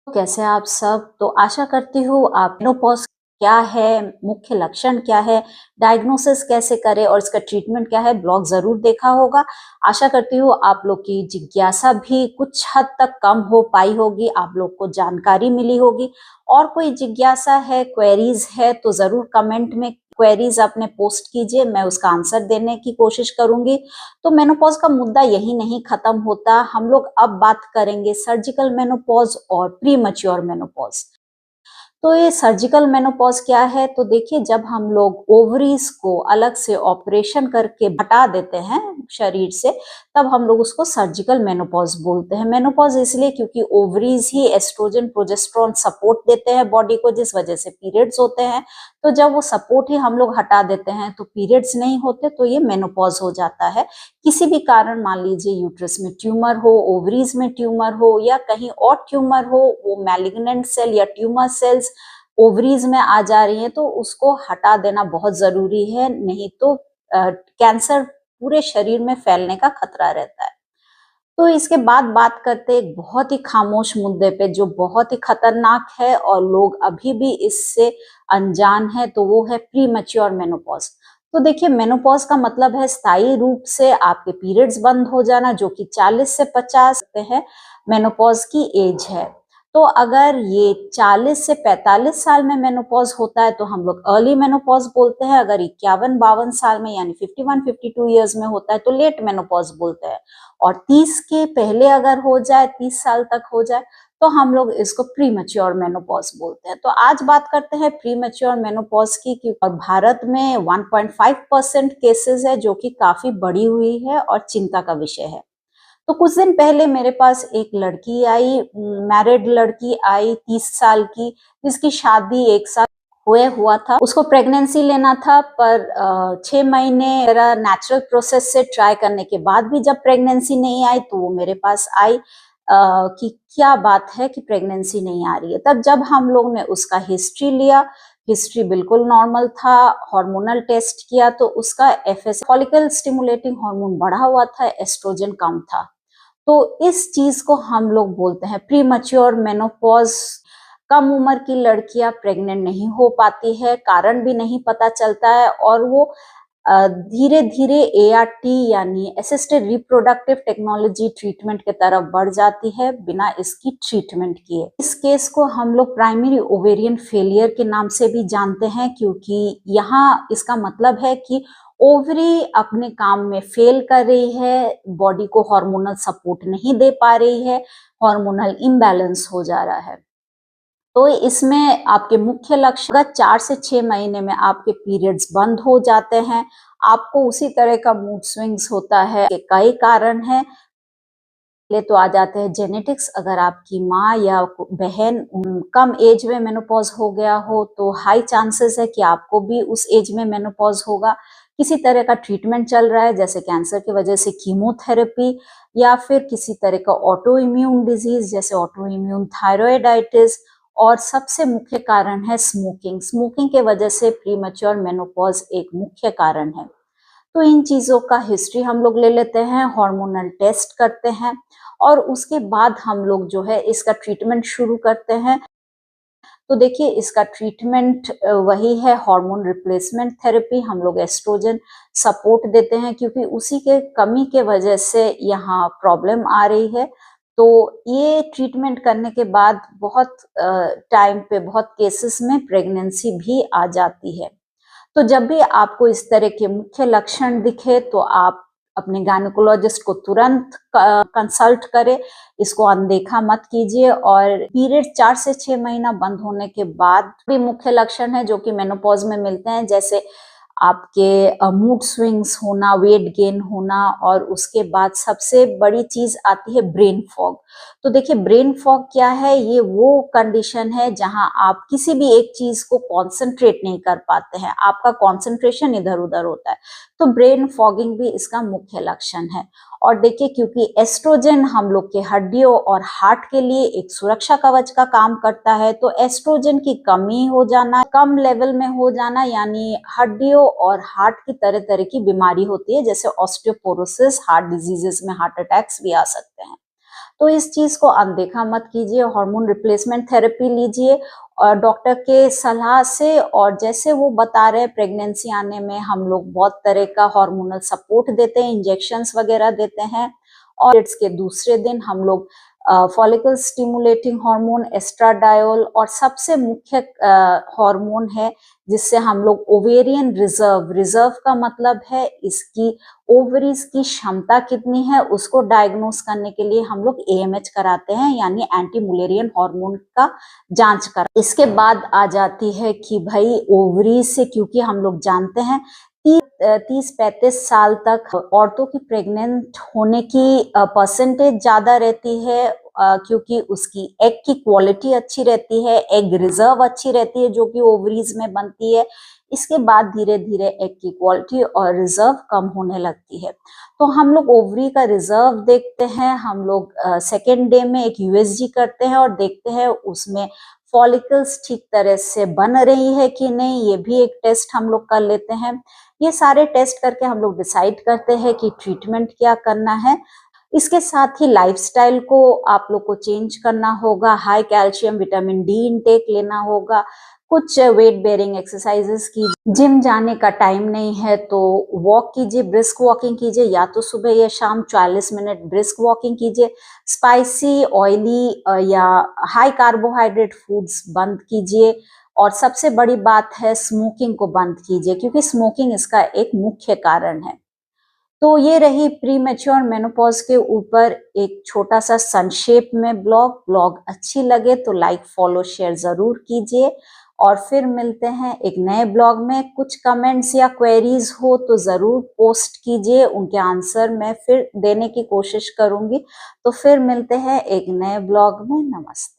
कैसे हैं आप सब? तो आशा करती हूँ आप मेनोपॉज़ क्या है, मुख्य लक्षण क्या है, डायग्नोसिस कैसे करें और इसका ट्रीटमेंट क्या है, ब्लॉग ज़रूर देखा होगा। आशा करती हूँ आप लोग की जिज्ञासा भी कुछ हद तक कम हो पाई होगी, आप लोग को जानकारी मिली होगी। और कोई जिज्ञासा है, क्वेरीज़ है तो ज़रूर कमेंट में क्वेरीज़ अपने पोस्ट कीजिए, मैं उसका आंसर देने की कोशिश करूँगी। तो मेनोपॉज़ का मुद्दा यही नहीं खत्म होता, हम लोग अब बात करेंगे सर्जिकल मेनोपॉज़ और प्रीमैच्योर मेनोपॉज़। तो ये सर्जिकल मेनोपॉज़ क्या है? तो देखिए जब हम लोग ओवरीज को अलग से ऑपरेशन करके हटा देते हैं शरीर से, तब हम लोग उसको सर्जिकल मेनोपॉज़ बोलते हैं। मेनोपॉज़ इसलिए क्योंकि ओवरीज ही एस्ट्रोजन, प्रोजेस्टेरोन सपोर्ट देते हैं बॉडी को, जिस वजह से पीरियड्स होते हैं। तो जब वो सपोर्ट ही हम लोग हटा देते हैं तो पीरियड्स नहीं होते, तो ये मेनोपॉज़ हो जाता है। किसी भी कारण मान लीजिए यूट्रस में ट्यूमर हो, ओवरीज में ट्यूमर हो या कहीं और ट्यूमर हो, वो मैलिग्नेंट सेल या ट्यूमर सेल्स ओवरीज में आ जा रही है तो उसको हटा देना बहुत जरूरी है, नहीं तो कैंसर पूरे शरीर में फैलने का खतरा रहता है। तो इसके बाद बात करते हैं एक बहुत ही खामोश मुद्दे पे जो बहुत ही खतरनाक है और लोग अभी भी इससे अनजान है, तो वो है प्री मैच्योर मेनोपॉज। तो देखिए मेनोपॉज का मतलब है स्थायी रूप से आपके पीरियड्स बंद हो जाना, जो कि 40 से 50 है मेनोपॉज की एज है। तो अगर ये 40 से 45 साल में मेनोपॉज होता है तो हम लोग अर्ली मेनोपॉज बोलते हैं। अगर 51-52 साल में यानी 51-52 ईयर्स में होता है तो लेट मेनोपॉज बोलते हैं। और 30 के पहले अगर हो जाए, 30 साल तक हो जाए, तो हम लोग इसको प्री मैच्योर मेनोपॉज बोलते हैं। तो आज बात करते हैं प्री मैच्योर मेनोपॉज की और भारत में 1.5% केसेस है, जो कि काफी बढ़ी हुई है और चिंता का विषय है। तो कुछ दिन पहले मेरे पास एक लड़की आई, मैरिड लड़की आई 30 साल की, जिसकी शादी 1 साल हुए हुआ था। उसको प्रेगनेंसी लेना था, पर 6 महीने मेरा नेचुरल प्रोसेस से ट्राई करने के बाद भी जब प्रेगनेंसी नहीं आई तो वो मेरे पास आई कि क्या बात है कि प्रेगनेंसी नहीं आ रही है। तब जब हम लोग ने उसका हिस्ट्री लिया, हिस्ट्री बिल्कुल नॉर्मल था। हार्मोनल टेस्ट किया तो उसका एफएस फॉलिकल स्टिमुलेटिंग हार्मोन बढ़ा हुआ था, एस्ट्रोजन कम था। तो इस चीज को हम लोग बोलते हैं प्री मैच्योर मेनोपॉज। कम उम्र की लड़कियां प्रेग्नेंट नहीं हो पाती है, कारण भी नहीं पता चलता है, और वो धीरे धीरे एआरटी यानी असिस्टेड रिप्रोडक्टिव टेक्नोलॉजी ट्रीटमेंट के तरफ बढ़ जाती है बिना इसकी ट्रीटमेंट किए। इस केस को हम लोग प्राइमरी ओवेरियन फेलियर के नाम से भी जानते हैं, क्योंकि यहाँ इसका मतलब है कि ओवरी अपने काम में फेल कर रही है, बॉडी को हार्मोनल सपोर्ट नहीं दे पा रही है, हार्मोनल इम्बैलेंस हो जा रहा है। तो इसमें आपके मुख्य लक्ष्य, अगर 4 से 6 महीने में आपके पीरियड्स बंद हो जाते हैं, आपको उसी तरह का मूड स्विंग्स होता है, कई कारण हैं। पहले तो आ जाते हैं जेनेटिक्स। अगर आपकी माँ या बहन कम एज में मेनोपॉज हो गया हो तो हाई चांसेस है कि आपको भी उस एज में मेनोपॉज होगा। किसी तरह का ट्रीटमेंट चल रहा है, जैसे कैंसर की वजह से कीमोथेरेपी, या फिर किसी तरह का ऑटो इम्यून डिजीज जैसे ऑटो इम्यून थायराइडाइटिस, और सबसे मुख्य कारण है स्मोकिंग। स्मोकिंग के वजह से प्रीमैच्योर मेनोपॉज एक मुख्य कारण है। तो इन चीजों का हिस्ट्री हम लोग ले लेते हैं, हार्मोनल टेस्ट करते हैं, और उसके बाद हम लोग जो है इसका ट्रीटमेंट शुरू करते हैं। तो देखिए इसका ट्रीटमेंट वही है हार्मोन रिप्लेसमेंट थेरेपी। हम लोग एस्ट्रोजन सपोर्ट देते हैं क्योंकि उसी के कमी के वजह से यहाँ प्रॉब्लम आ रही है। तो ये ट्रीटमेंट करने के बाद बहुत टाइम पे, बहुत केसेस में प्रेगनेंसी भी आ जाती है। तो जब भी आपको इस तरह के मुख्य लक्षण दिखे तो आप अपने गायनेकोलॉजिस्ट को तुरंत कंसल्ट करें, इसको अनदेखा मत कीजिए। और पीरियड 4 से 6 महीना बंद होने के बाद भी मुख्य लक्षण है जो कि मेनोपॉज में मिलते हैं, जैसे आपके मूड स्विंग्स होना, वेट गेन होना, और उसके बाद सबसे बड़ी चीज आती है ब्रेन फॉग। तो देखिए ब्रेन फॉग क्या है, ये वो कंडीशन है जहां आप किसी भी एक चीज को कंसंट्रेट नहीं कर पाते हैं, आपका कंसंट्रेशन इधर उधर होता है। तो ब्रेन फॉगिंग भी इसका मुख्य लक्षण है। और देखिए क्योंकि एस्ट्रोजन हम लोग के हड्डियों और हार्ट के लिए एक सुरक्षा कवच का काम करता है, तो एस्ट्रोजन की कमी हो जाना, कम लेवल में हो जाना, यानी हड्डियों और हार्ट की तरह तरह की बीमारी होती है, जैसे ऑस्टियोपोरोसिस, हार्ट डिजीजेस में हार्ट अटैक्स भी आ सकते हैं। तो इस चीज को अनदेखा मत कीजिए, हार्मोन रिप्लेसमेंट थेरेपी लीजिए और डॉक्टर के सलाह से। और जैसे वो बता रहे हैं, प्रेगनेंसी आने में हम लोग बहुत तरह का हार्मोनल सपोर्ट देते हैं, इंजेक्शंस वगैरह देते हैं। और पीरियड्स के दूसरे दिन हम लोग फॉलिकल स्टिमुलेटिंग हार्मोन, एस्ट्राडायोल, और सबसे मुख्य हार्मोन है जिससे हम लोग ओवेरियन रिजर्व, रिजर्व का मतलब है इसकी ओवरीज की क्षमता कितनी है, उसको डायग्नोस करने के लिए हम लोग एएमएच कराते हैं, यानी एंटी मुलेरियन हार्मोन का जांच कर। इसके बाद आ जाती है कि भाई ओवरी से, क्योंकि हम लोग जानते हैं 30-35 साल तक औरतों की प्रेग्नेंट होने की परसेंटेज ज्यादा रहती है, क्योंकि उसकी एग की क्वालिटी अच्छी रहती है, एग रिजर्व अच्छी रहती है जो कि ओवरीज में बनती है। इसके बाद धीरे धीरे एग की क्वालिटी और रिजर्व कम होने लगती है। तो हम लोग ओवरी का रिजर्व देखते हैं, हम लोग सेकेंड डे में एक यूएसजी करते हैं और देखते हैं उसमें फॉलिकल्स ठीक तरह से बन रही है कि नहीं, ये भी एक टेस्ट हम लोग कर लेते हैं। ये सारे टेस्ट करके हम लोग डिसाइड करते हैं कि ट्रीटमेंट क्या करना है। इसके साथ ही लाइफस्टाइल को आप लोग को चेंज करना होगा, high calcium vitamin D intake लेना होगा, कुछ वेट बेयरिंग एक्सरसाइजेस की। जिम जाने का टाइम नहीं है तो वॉक कीजिए, ब्रिस्क वॉकिंग कीजिए, या तो सुबह या शाम 40 मिनट ब्रिस्क वॉकिंग कीजिए। स्पाइसी, ऑयली या हाई कार्बोहाइड्रेट फूड्स बंद कीजिए। और सबसे बड़ी बात है, स्मोकिंग को बंद कीजिए, क्योंकि स्मोकिंग इसका एक मुख्य कारण है। तो ये रही प्री मैच्योर मेनोपॉज के ऊपर एक छोटा सा संक्षेप में ब्लॉग अच्छी लगे तो लाइक, फॉलो, शेयर जरूर कीजिए। और फिर मिलते हैं एक नए ब्लॉग में। कुछ कमेंट्स या क्वेरीज हो तो जरूर पोस्ट कीजिए, उनके आंसर मैं फिर देने की कोशिश करूंगी। तो फिर मिलते हैं एक नए ब्लॉग में। नमस्ते।